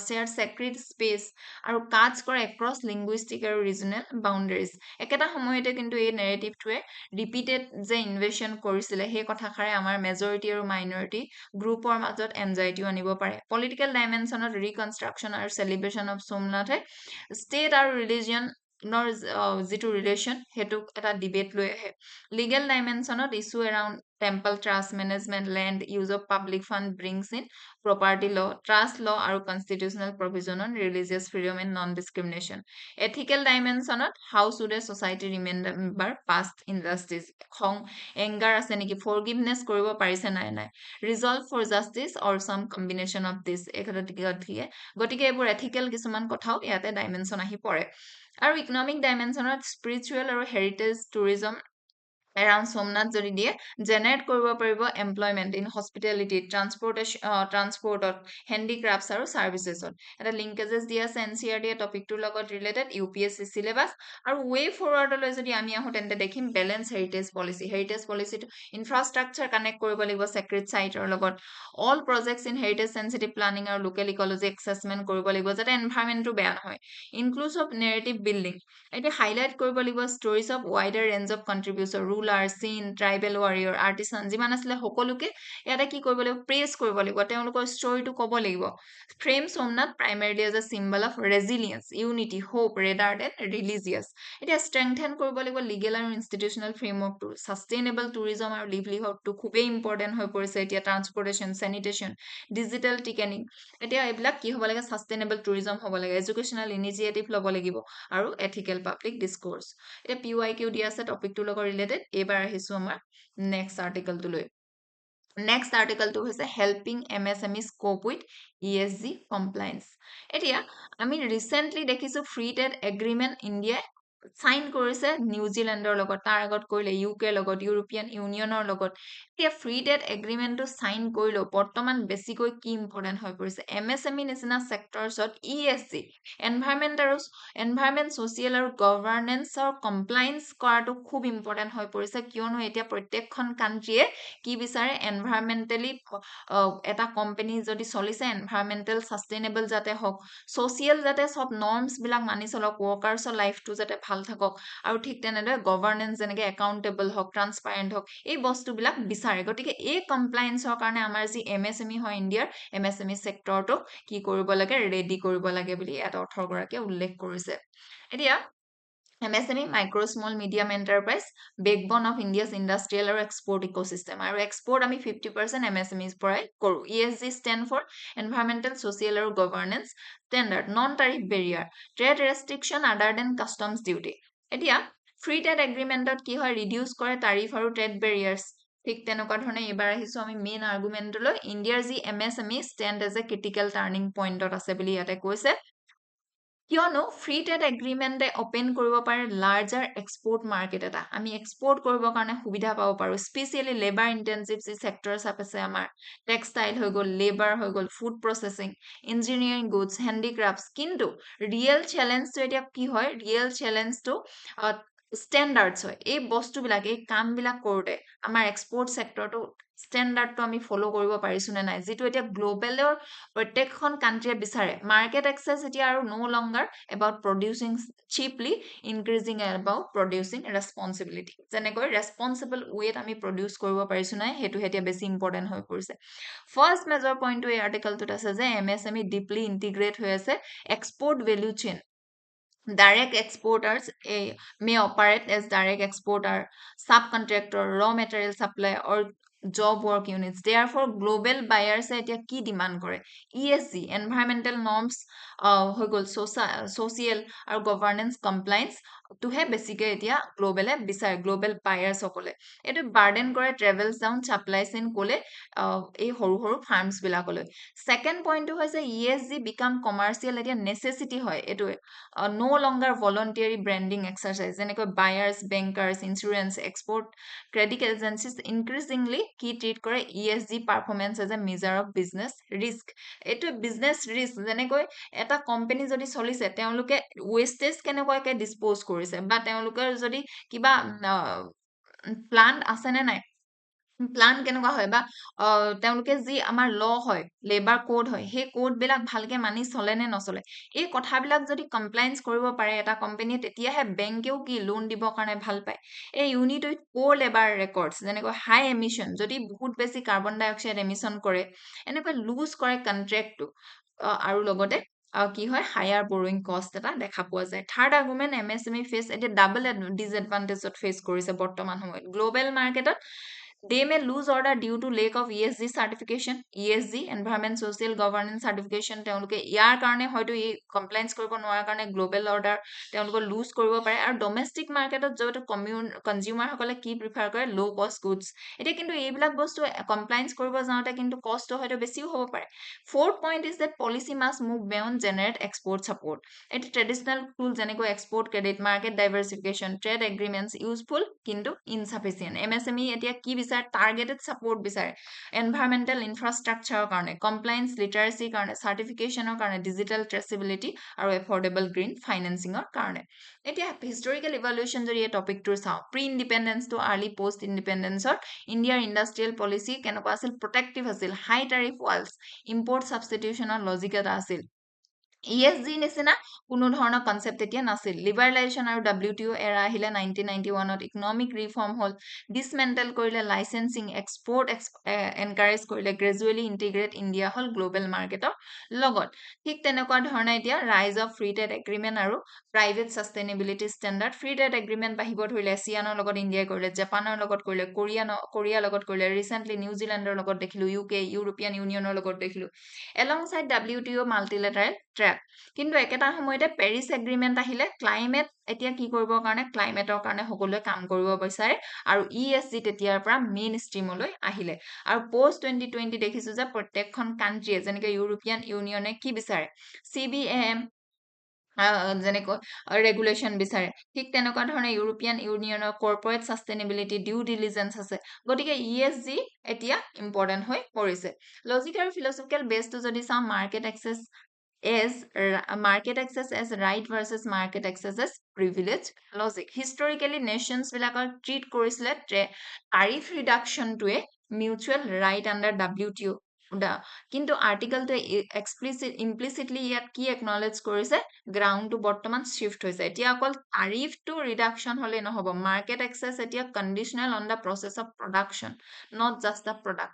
shared sacred space আৰু cuts কৰে across linguistic আৰু regional boundaries একেটা সময়তে কিন্তু এই narrativeটোৱে repeated যে invasion কৰিছিলে সেই কথাষাৰে আমাৰ majority আৰু minority গ্ৰুপৰ মাজত anxiety আনিব পাৰে political dimensionত reconstruction আৰু celebration of সোমনাথে state আৰু religion নৰ যিটো ৰিলেশ্যন হেতু এটা ডিবেট লৈ আহে লিগেল ডাইমেনশনত issue around temple trust management land use of public fund brings in property law trust law আৰু constitutional provision on religious freedom and non discrimination ethical ডাইমেনশনত how should a society remember past injustice খং anger আছে নেকি ফৰগিভনেছ কৰিব পাৰিছে নাই নাই resolve for justice অৰ চাম কম্বিনেশ্যন অফ দিছ গতিকে এইবোৰ এথিকেল কিছুমান কথাও ইয়াতে ডাইমেনশন আহি পৰে আৰু ইকনমিক ডাইমেনশনত স্পিৰিচুৱেল আৰু হেৰিটেজ টুৰিজম এৰাউণ্ড সোমনাথ যদি দিয়ে জেনেৰেট কৰিব পাৰিব এমপ্লয়মেণ্ট ইন হস্পিটেলিটি ট্ৰান্সপৰ্টত হেণ্ডিক্ৰাফ্টছ আৰু ছাৰ্ভিচেছত এটা লিংকেজেছ দিয়া আছে NCERT টপিকটোৰ লগত ৰিলেটেড UPSC চিলেবাছ আৰু ৱে ফৰৱাৰ্ডলৈ যদি আমি আহোঁ তেন্তে দেখিম বেলেঞ্চ হেৰিটেজ পলিচিটো ইনফ্ৰাষ্ট্ৰাকচাৰ কানেক্ট কৰিব লাগিব চেক্ৰেট চাইটৰ লগত all projects in heritage sensitive planning আৰু লোকেল ইকলজি এক্সেছমেণ্ট কৰিব লাগিব যাতে এনভাইৰমেণ্টটো বেয়া নহয় ইনক্লুচিভ নেৰেটিভ বিল্ডিং এতিয়া হাইলাইট কৰিব লাগিব stories of wider range of contribution ruler saint tribal warrior artisan যিমান আছিলে সকলোকে ইয়াতে কি কৰিব লাগিব প্ৰেছ কৰিব লাগিব তেওঁলোকৰ ষ্টৰিটো ক'ব লাগিব frame Somnath primarily as a symbol of resilience unity hope rather than religious এতিয়া ষ্ট্ৰেংথেন কৰিব লাগিব লিগেল আৰু ইনষ্টিটিউচনেল ফ্ৰেমৱৰ্কটো ছাষ্টেইনেবল টুৰিজম আৰু লিভলিহুডটো খুবেই ইম্পৰ্টেণ্ট হৈ পৰিছে এতিয়া ট্ৰান্সপৰ্টেশ্যন চেনিটেশ্যন ডিজিটেল টিকেনিং এতিয়া এইবিলাক কি হ'ব লাগে ছাষ্টেইনেবল টুৰিজম হ'ব লাগে এডুকেশ্যনেল ইনিচিয়েটিভ ল'ব লাগিব আৰু এথিকেল পাব্লিক ডিছকোৰ্চ এতিয়া PYQ দিয়া আছে টপিকটোৰ লগত ৰিলেটেড এইবাৰ আহিছো আমাৰ নেক্সট আৰ্টিকলটোলৈ নেক্সট আৰ্টিকলটো হৈছে হেল্পিং MSMEs কোপ উইথ ESG কমপ্লায়েন্স এতিয়া আমি ৰিচেণ্টলি দেখিছো ফ্ৰী ট্ৰেড এগ্ৰিমেণ্ট ইণ্ডিয়াই চাইন কৰিছে নিউজিলেণ্ডৰ লগত তাৰ আগত কৰিলে ইউকেৰ লগত ইউৰোপিয়ান ইউনিয়নৰ লগত এতিয়া ফ্ৰী ট্ৰেড এগ্ৰিমেণ্টটো চাইন কৰিলেও বৰ্তমান বেছিকৈ কি ইম্পৰ্টেণ্ট হৈ পৰিছে MSME নিচিনা ছেক্টৰছত ESG এনভাইৰনমেণ্ট ছ'চিয়েল আৰু গভৰ্নেন্সৰ কমপ্লায়েন্স কৰাটো খুব ইম্পৰ্টেণ্ট হৈ পৰিছে কিয়নো এতিয়া প্ৰত্যেকখন কাণ্ট্ৰিয়ে কি বিচাৰে এনভাইৰনমেণ্টেলি এটা কোম্পানী যদি চলিছে এনভাইৰনমেণ্টেল ছাষ্টেইনেবল যাতে হওক ছ'চিয়েল যাতে চব নৰ্মছবিলাক মানি চলক ৱৰ্কাৰ্ছৰ লাইফটো যাতে ভাল থাকক আৰু ঠিক তেনেদৰে গভৰ্নেন্স যেনেকৈ একাউণ্টেবল হওক ট্ৰান্সপাৰেণ্ট হওক এই বস্তুবিলাক বিচাৰে গতিকে এই কমপ্লায়েন্সৰ কাৰণে আমাৰ যি MSME হয় ইণ্ডিয়াৰ MSME ছেক্টৰটো কি কৰিব লাগে ৰেডি কৰিব লাগে বুলি ইয়াত অথৰগৰাকীয়ে উল্লেখ কৰিছে এতিয়া MSME micro small medium enterprise backbone of India's industrial আৰু এক্সপৰ্ট ইক'চিষ্টেম আৰু এক্সপৰ্ট আমি 50% MSMEs পৰাই কৰোঁ ESG stand for environmental social আৰু governance standard non tariff barrier trade restriction other than customs duty এতিয়া ফ্ৰী ট্ৰেড এগ্ৰিমেণ্টত কি হয় ৰিডিউচ কৰে টাৰিফ আৰু ট্ৰেড বেৰিয়াৰ্ছ ঠিক তেনেকুৱা ধৰণে এইবাৰ আহিছোঁ আমি মেইন আৰ্গুমেণ্টলৈ ইণ্ডিয়াৰ যি MSME stand as a critical turning পইণ্টত আছে বুলি ইয়াতে কৈছে কিয়নো ফ্ৰী ট্ৰেড এগ্ৰিমেণ্টে অপেন কৰিব পাৰে লাৰ্জাৰ এক্সপৰ্ট মাৰ্কেট এটা আমি এক্সপৰ্ট কৰিবৰ কাৰণে সুবিধা পাব পাৰোঁ স্পেচিয়েলি লেবাৰ ইণ্টেনচিভ যি ছেক্টৰছ আছে আমাৰ টেক্সটাইল হৈ গ'ল লেবাৰ হৈ গ'ল food processing engineering goods handicrafts কিন্তু ৰিয়েল চেলেঞ্জটো এতিয়া কি হয় ৰিয়েল চেলেঞ্জটো ষ্টেণ্ডাৰ্ডছ হয় এই বস্তুবিলাক এই কামবিলাক কৰোঁতে আমাৰ এক্সপৰ্ট ছেক্টৰটো ষ্টেণ্ডাৰ্ডটো আমি ফ'ল' কৰিব পাৰিছোঁ নে নাই যিটো এতিয়া গ্ল'বেলৰ প্ৰত্যেকখন কাণ্ট্ৰিয়ে বিচাৰে মাৰ্কেট এক্সেছ এতিয়া আৰু no' longer about producing cheaply increasingly about producing responsibility যেনেকৈ ৰেছপনচিবল ৱেত আমি প্ৰডিউচ কৰিব পাৰিছোঁ নাই সেইটো এতিয়া বেছি ইম্পৰ্টেণ্ট হৈ পৰিছে ফাৰ্ষ্ট মেজৰ পইণ্টটো এই আৰ্টিকলটোত আছে যে MSME ডিপলি ইণ্টিগ্ৰেট হৈ আছে export value chain direct exporters may operate as direct exporter, subcontractor, raw material supply or job work units. Therefore, global buyers এতিয়া কি ডিমাণ্ড কৰে ESG environmental norms হৈ গ'ল social আৰু governance compliance টোহে বেছিকৈ এতিয়া গ্ল'বেলে বিচাৰে গ্ল'বেল বায়াৰ্ছসকলে এইটো বাৰ্ডেন কৰে ট্ৰেভেলছ ডাউন ছাপ্লাই চেইন ক'লে এই সৰু সৰু ফাৰ্মছবিলাকলৈ ছেকেণ্ড পইণ্টটো হৈছে ESG বিকাম কমাৰ্চিয়েল এতিয়া নেচেচিটি হয় এইটোৱে no longer voluntary branding exercise যেনেকৈ buyers, bankers, insurance, export credit agencies increasingly কি treat কৰে ESG performance as a measure of business risk এইটো business risk যেনেকৈ এটা কোম্পানী যদি চলিছে তেওঁলোকে ৱেষ্টেজ কেনেকুৱাকৈ ডিছপ'জ কৰিছে বা তেওঁলোকৰ যদি কিবা প্লান্ট আছে নে নাই প্লান কেনেকুৱা হয় বা তেওঁলোকে যি আমাৰ ল হয় লেবাৰ কোড হয় সেই কোডবিলাক ভালকে মানি চলে নে নচলে এই কথাবিলাক যদি কমপ্লায়েন্স কৰিব পাৰে এটা কোম্পানীয়ে তেতিয়াহে বেংকেও কি লোন দিবৰ কাৰণে ভাল পায় এই ইউনিট উইথ ক' লেবাৰ ৰেকৰ্ডছ যেনেকৈ হাই এমিশ্যন যদি বহুত বেছি কাৰ্বন ডাই অক্সাইড এমিশ্যন কৰে এনেকৈ লুজ কৰে কন্ট্ৰেক্টটো আৰু লগতে কি হয় হায়াৰ বৰোয়িং কষ্ট এটা দেখা পোৱা যায় থাৰ্ড আৰ্গুমেণ্ট MSME ফেচ এতিয়া ডাবল ডিসএডভান্টেজত ফেচ কৰিছে বৰ্তমান সময়ত গ্লোবেল মাৰ্কেটত they may lose order due to lack of ESG certification, ESG, Environment, Social Governance certification. তেওঁলোকে ইয়াৰ কাৰণে হয়তো এই কমপ্লায়েন্স কৰিব নোৱাৰাৰ কাৰণে গ্লোবেল অৰ্ডাৰ তেওঁলোকে লুজ কৰিব পাৰে আৰু ডমেষ্টিক মাৰ্কেটত যত কনজিউমাৰ সকলে কি প্ৰিফাৰ কৰে লো কষ্ট গুডছ এতিয়া কিন্তু এইবিলাক বস্তু কমপ্লায়েন্স কৰিব যাওঁতে কিন্তু কষ্ট হয়তো বেছিও হ'ব পাৰে fourth point is that policy must move beyond generate export support এটা ট্ৰেডিশনেল টুল যেনেকৈ export credit market diversification trade agreements useful কিন্তু ইনসাফিচিয়েন্ট MSME এতিয়া কি বিচাৰে টাৰ্গেটেড সাপোৰ্ট বিচাৰে এনভাইৰনমেন্টেল ইনফ্ৰাষ্ট্ৰাকচাৰৰ কাৰণে কমপ্লায়েন্স লিটাৰেচিৰ কাৰণে চাৰ্টিফিকেশনৰ কাৰণে ডিজিটেল ট্ৰেচেবিলিটি আৰু এফৰ্ডেবল গ্ৰীণ ফাইনেন্সিঙৰ কাৰণে এতিয়া হিষ্টৰিকেল ইভালুৱেশ্যন যদি এই টপিকটোৰ চাওঁ pre independence to early post ইণ্ডিপেণ্ডেন্সত ইণ্ডিয়াৰ ইণ্ডাষ্ট্ৰিয়েল পলিচি কেনেকুৱা আছিল প্ৰটেক্টিভ আছিল হাই টাৰিফ ৱালছ ইম্পৰ্ট ছাবষ্টিটিউশ্যনৰ লজিক এটা আছিল ESG নিচিনা কোনো ধৰণৰ কনসেপ্ট এতিয়া নাছিল লিবাৰেলাইজেশ্যন আৰু WTO এৰা আহিলে 1991ত ইকনমিক ৰিফৰ্ম হ'ল ডিসমেন্টেল কৰিলে লাইসেন্সিং এক্সপোৰ্ট এনকাৰেজ কৰিলে গ্ৰেজুৱেলি ইন্টিগ্ৰেট ইণ্ডিয়া হ'ল গ্লোবেল মাৰ্কেটৰ লগত ঠিক তেনেকুৱা ধৰণে এতিয়া rise of free trade agreement আৰু private sustainability standard free trade agreement বাঢ়িব ধৰিলে এছিয়ানৰ লগত ইণ্ডিয়াই কৰিলে জাপানৰ লগত কৰিলে কোৰিয়াৰ লগত কৰিলে ৰিসেন্টলি নিউজিলেণ্ডৰ লগত দেখিলো UK ইউৰোপিয়ান ইউনিয়নৰ লগত দেখিলো এলংসাইড WTO মাল্টিলেটাৰেল ট্ৰেক কিন্তু একেটা সময়তে পেৰিছ এগ্ৰিমেণ্ট আহিলে ক্লাইমেট এতিয়া কি কৰিবৰ কাৰণে ক্লাইমেটৰ কাৰণে সকলোৱে কাম কৰিব বিচাৰে আৰু ESG তেতিয়াৰ পৰা মেইন ষ্ট্ৰীমলৈ আহিলে আৰু পোষ্ট 2020 দেখিছো যে প্ৰত্যেকখন কান্ট্ৰিয়ে যেনেকৈ ইউৰোপিয়ান ইউনিয়নে কি বিচাৰে CBAM যেনেকৈ ৰেগুলেশ্যন বিচাৰে ঠিক তেনেকুৱা ধৰণে ইউৰোপিয়ান ইউনিয়নৰ কৰ্পৰেট সাষ্টেইনেবিলিটি ডিউ ডিলিজেন্স আছে গতিকে ESG এতিয়া ইম্পৰ্টেন্ট হৈ পৰিছে লজিক আৰু ফিলচফিকেল বেছটো যদি চাওঁ market access as right versus market access as privilege logic historically nations বিলাকৰ treat কৰিছিলে tariff reduction টোৱে mutual right under WTO কিন্তু আৰ্টিকেলটো implicitly ইয়াত কি acknowledge কৰিছে গ্ৰাউণ্ডটো বৰ্তমান শিফট হৈছে এতিয়া অকল তাৰিফটো ৰিডাকশন হলে নহব মাৰ্কেট এক্সেস এতিয়া conditional on the process of production not just the product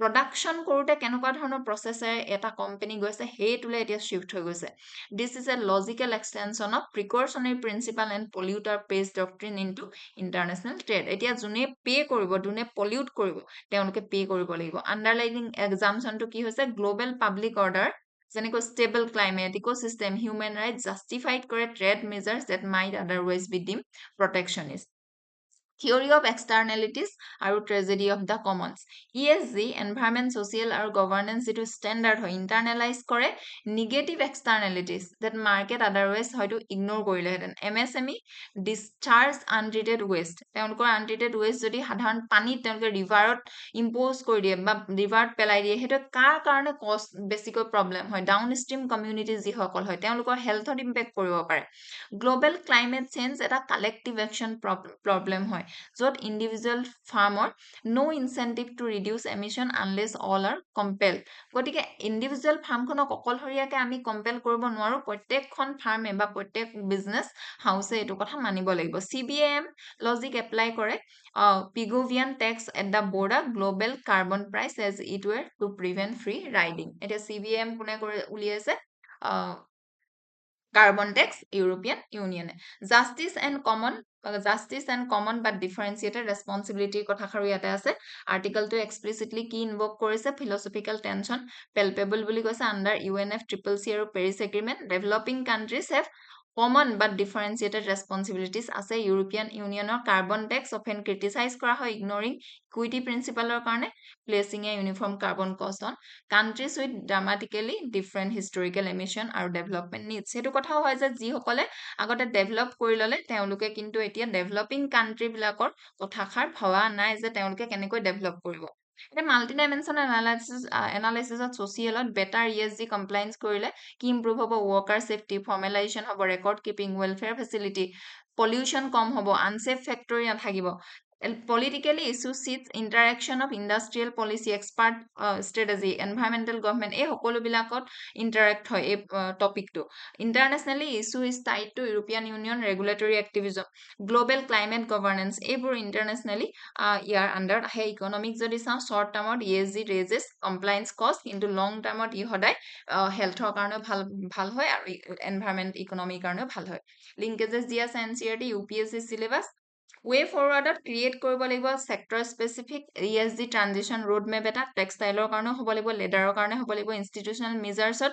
production কৰোতে কেনেকুৱা ধৰণৰ প্ৰসেসৰে এটা কোম্পানী গৈছে হেইটোলে এতিয়া শিফট হৈ গৈছে this is a logical extension of precautionary principle and polluter pays doctrine into international trade এতিয়া যোনে পে কৰিব যোনে পলিউট কৰিব তেওঁলোকে পে কৰিব লাগিব আন্ডাৰলাইনিং এক্সাম্পশনটো কি হৈছে গ্লোবেল পাব্লিক অৰ্ডাৰ যেনেকৈ stable climate, ecosystem, human rights justified কৰে trade measures that might otherwise be deemed protectionist. Theory of externalities আৰু tragedy of the commons. ESG, environment, social আৰু governance যিটো standard হয় internalize কৰে negative externalities that market otherwise হয়তো ignore কৰিলেহেঁতেন MSME discharge untreated waste তেওঁলোকৰ untreated waste যদি সাধাৰণ পানীত তেওঁলোকে ৰিভাৰত ইম্পোজ কৰি দিয়ে বা ৰিভাৰত পেলাই দিয়ে সেইটো কাৰ কাৰণে কষ্ট বেছিকৈ প্ৰব্লেম হয় ডাউনষ্ট্ৰীম কমিউনিটি যিসকল হয় তেওঁলোকৰ হেলথত ইম্পেক্ট কৰিব পাৰে গ্লোবেল ক্লাইমেট চেঞ্জ এটা কালেক্টিভ একশ্যন প্ৰব্লেম হয় য'ত ইণ্ডিভিজুৱেল ফাৰ্মৰ no incentive to reduce emission unless all are compel গতিকে ইণ্ডিভিজুৱেল ফাৰ্মখনক অকলশৰীয়াকৈ আমি কম্পেল কৰিব নোৱাৰো প্ৰত্যেকখন ফাৰ্মে বা প্ৰত্যেক বিজনেছ হাউচে এইটো কথা মানিব লাগিব CBAM লজিক এপ্লাই কৰে Pigovian tax at the border global carbon price as it were to prevent free riding এটা CBAM কোনে কৰি উলিয়াইছে carbon tax European Union justice and common but differentiated responsibility কথা খাৰু ইয়াতে আছে আৰ্টিকেলটো এক্সপ্লিসিটলি কি ইনভক কৰিছে philosophical tension palpable বুলি কৈছে under UNFCCC আৰু Paris agreement developing countries have common but differentiated responsibilities আছে European Unionৰ carbon tax often criticized কৰা হয় ignoring equity principleৰ কাৰণে placing a uniform carbon cost on countries with dramatically different historical emission আৰু development needs হেতু কথাও হয় যে যি সকলে আগতে ডেভেলপ কৰি ললে তেওঁলোকে কিন্তু এতিয়া ডেভেলপিং কান্ট্ৰি বিলাকৰ কথাখাৰ ভবা নাই যে তেওঁলোকে কেনেকৈ ডেভেলপ কৰিব এটা মাল্টিডাইমেনশনাল এনালাইসিসত সোশিয়েলত বেটাৰ ESG কমপ্লায়েন্স কৰিলে কি ইমপ্ৰুভ হ'ব ওয়াৰ্কাৰ সেফটি ফৰ্মেলাইজেশন হ'ব record keeping welfare facility pollution কম হ'ব আনসেফ ফ্যাক্টৰি নাথাকিব politically issue seats interaction of industrial policy expert strategy environmental government এই সকলো বিলাকত interact হয় এই topic টো internationally issue is tied to European Union regulatory activism global climate governance এইবোৰ internationally ইয়াৰ under আহে economic যদি চাওঁ short termত ESG raises compliance cost কিন্তু long termত ই সদায় healthৰ কাৰণে ভাল হয় আৰু environment economy কাৰণেও ভাল হয় linkages দিয়া আছে NCERT UPSC syllabus way forwardত create কৰিব লাগিব sector specific ESG transition roadmap এটা textileৰ কাৰণে হ'ব লাগিব leatherৰ কাৰণে হ'ব লাগিব institutional measuresত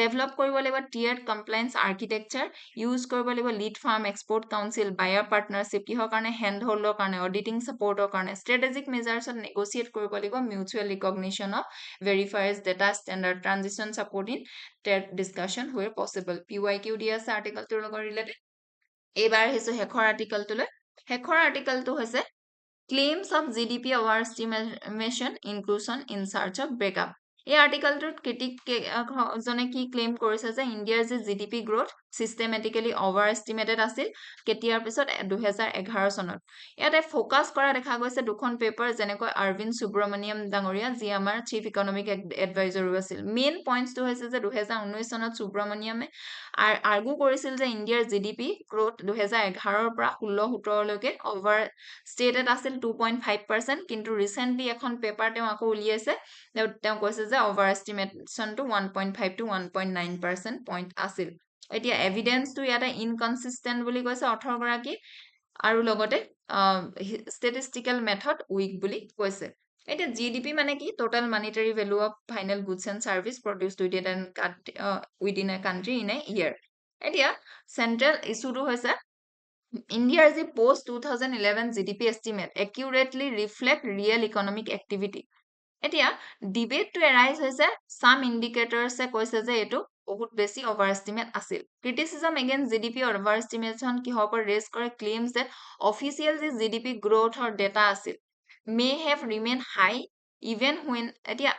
develop কৰিব লাগিব tiered compliance architecture use কৰিব লাগিব lead farm export council buyer partnership কিহৰ কাৰণে handholder কাৰণে auditing supportৰ কাৰণে strategic measuresত negotiate কৰিব লাগিব mutual recognition of verifiers data standard transition support in trade discussion where possible PYQ দিয়া আছে articleটোৰ লগত related এইবাৰ হিছো শেষৰ আৰ্টিকেলটোলৈ শেষৰ আৰ্টিকেলটো হৈছে claims of GDP overestimation inclusion in search of breakup এই আৰ্টিকেলটোত ক্ৰিটিক জনে কি ক্লেইম কৰিছে যে ইণ্ডিয়াৰ যে জিডিপি গ্ৰোথ সিস্টেমেটিক্যালি overestimated আছিল কেতিয়াৰ পিছত 2011 চনত ইয়াতে ফোকাস কৰা দেখা গৈছে দুখন পেপাৰ যেনেকৈ আৰবিন্দ সুব্ৰমণিয়ম ডাঙৰীয়া যি আমাৰ চিফ ইকনমিক এডভাইজৰ আছিল মেইন পইণ্টটো হৈছে যে 2019 চনত সুব্ৰমণিয়মে আৰ্গু কৰিছিল যে ইণ্ডিয়াৰ জিডিপি গ্ৰোথ 2011 ৰ পৰা 16-17 লৈকে ওভাৰ ষ্টেটেড আছিল 2.5% কিন্তু ৰিসেন্টলি এখন পেপাৰ তেওঁ আকৌ উলিয়াইছে তেওঁ কৈছে যে ওভাৰ এস্টিমেশনটো 1.5 to 1.9% পইণ্ট আছিল এতিয়া এভিডেন্সটো ইয়াতে ইনকনসিস্টেন্ট বুলি কৈছে 18 গৰাকী আৰু লগতে ষ্টেটিষ্টিক্যাল মেথড উইক বুলি কৈছে এতিয়া জিডিপি মানে কি total monetary value of final goods and service produced within a country in a year এতিয়া সেন্ট্ৰেল ইস্যুটো হৈছে India's the post-2011 GDP estimate accurately reflect real economic activity. এতিয়া ডিবেটটো এৰাইজ হৈছে some indicators কৈছে যে এটো বহুত বেছি overestimate আছিল criticism against GDP overestimation কিহৰ ওপৰত ৰেজ কৰে claims that official যে GDP growth or data আছিল may have remained high even when এতিয়া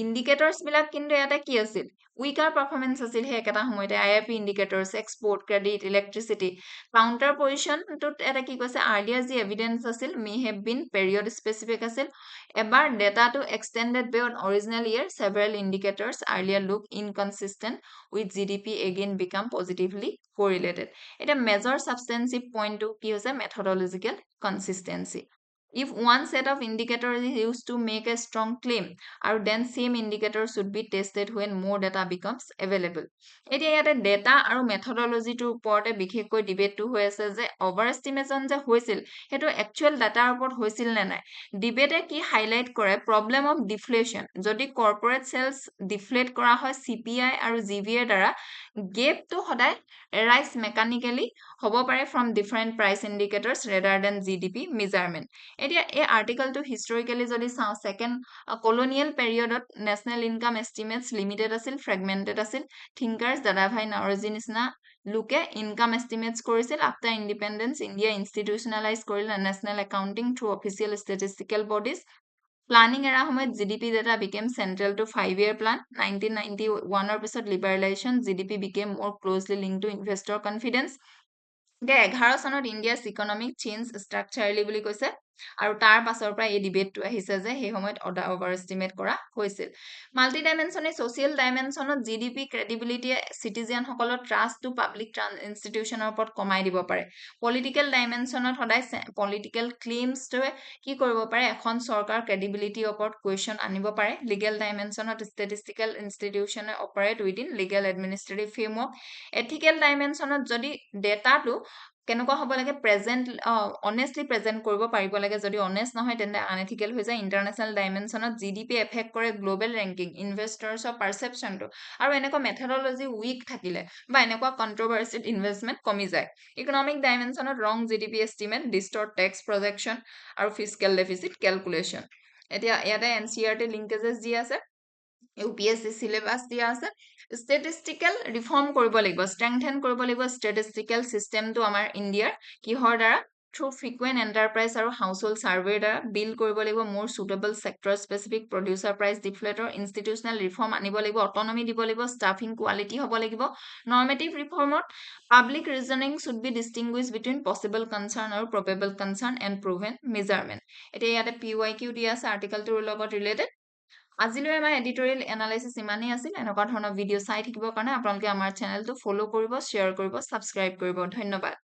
indicators বিলাক কিন্তু এটা কি আছিল weaker performance আছিল হে একটা সময়তে IIP indicators export credit electricity counter position টুত এটা কি কৈছে earlier যি evidence আছিল may have been period specific আছিল এবাৰ data to extended beyond original year several indicators earlier look inconsistent with GDP again become positively correlated এটা major substantive point to কি হৈছে methodological consistency If one set of indicators is used to make a strong claim, or then same indicator should be tested when more data becomes available. এতিয়া ইয়াতে data আৰু methodology টোৰ ওপৰতে বিশেষকৈ debate টো হৈ আছে যে overestimation যে হৈছিল হেতু actual data ওপৰত হৈছিল নে নাই ডিবেটে কি হাইলাইট কৰে problem of deflation যদি corporate sales deflate কৰা হয় CPI আৰু GVA দ্বাৰা gap টো সদায় arise mechanically হ'ব পাৰে from different price indicators rather than GDP measurement এতিয়া এই আৰ্টিকেলটো হিষ্টৰিক্যালি যদি চাওঁ সেকেন্ড কলোনিয়েল পিৰিয়ডত নেশনাল ইনকাম এস্টিমেটস লিমিটেড আছিল ফ্ৰেগমেন্টেড আছিল থিংকাৰ্স দাদাভাই নাওৰজি নিচিনা লোকে ইনকাম এস্টিমেটস কৰিছিল আফটাৰ ইন্ডিপেন্ডেন্স ইন্ডিয়া ইনষ্টিটিউশনালাইজ কৰিল national accounting through official statistical bodies planning era সময়ত GDP data became central to 5-year plan 1991 ৰ পিছত liberalisation GDP became more closely linked to investor confidence 11 চনত ইণ্ডিয়াছ ইকনমিক চেঞ্জ ষ্ট্ৰাকচাৰেলি বুলি কৈছে আৰু তাৰ পাছৰ পৰা এই ডিবেটটো আহিছে যে সেই সময়ত অভাৰ এস্টিমেট কৰা হৈছিল multi ডাইমেনশনে social ডাইমেনশনত GDP credibility citizen সকলৰ ট্ৰাষ্ট টু পাব্লিক ইনষ্টিটিউচনৰ ওপৰত কমাই দিব পাৰে পলিটিক্যাল ডাইমেনশনত সদায় পলিটিক্যাল ক্লেইমছটোৱে কি কৰিব পাৰে এখন চৰকাৰ ক্ৰেডিবিলিটি ওপৰত কোৱেশ্চন আনিব পাৰে লিগ্যাল ডাইমেনশনত ষ্টেটিষ্টিক্যাল ইনষ্টিটিউচনে operate within legal administrative framework ethical ডাইমেনশনত যদি ডেটাটো কেনেকুৱা হ'ব লাগে প্ৰেজেন্ট অনেষ্টলি প্ৰেজেন্ট কৰিব পাৰিব লাগে যদি অনেষ্ট নহয় তেন্তে আনএথিক্যাল হৈ যায় ইন্টাৰনেশ্যনেল ডাইমেনশনত জিডিপি এফেক্ট কৰে গ্লোবেল ৰেংকিং ইনভেষ্টৰ্ছৰ পাৰসেপচনটো আৰু এনেকুৱা মেথডলজি উইক থাকিলে বা এনেকুৱা কন্ট্ৰভাৰ্চিড ইনভেষ্টমেন্ট কমি যায় ইকনমিক ডাইমেনশনত ৰং জিডিপি এস্টিমেট ডিষ্টৰ্ট টেক্স প্ৰজেকচন আৰু ফিস্কেল ডেফিচিট ক্যালকুলেশন এতিয়া ইয়াতে এনসিআৰটি লিংকেজেস দি আছে UPSC syllabus দিয়া আছে statistical reform কৰিব লাগিব strengthen কৰিব লাগিব statistical system টো আমাৰ ইণ্ডিয়াৰ কিহৰ দ্বাৰা থ্ৰু ফ্ৰিকুৱেণ্ট এণ্টাৰপ্ৰাইজ আৰু হাউচহোল্ড ছাৰ্ভেৰ দ্বাৰা বিল্ড কৰিব লাগিব more suitable sector specific producer price deflator institutional reform আনিব লাগিব অটনমি দিব লাগিব ষ্টাফিং কোৱালিটি হ'ব লাগিব নৰ্মেটিভ ৰিফৰ্মত public reasoning should be distinguish between possible concern আৰু probable concern and proven measurement এতিয়া ইয়াতে PYQ দিয়া আছে আৰ্টিকেলটোৰ লগত ৰিলেটেড আজিলৈ আমাৰ এডিটৰিয়েল এনালাইচিছ ইমানেই আছিল এনেকুৱা ধৰণৰ ভিডিঅ' চাই থাকিবৰ কাৰণে আপোনালোকে আমাৰ চেনেলটো ফ'ল' কৰিব শ্বেয়াৰ কৰিব ছাবস্ক্ৰাইব কৰিব ধন্যবাদ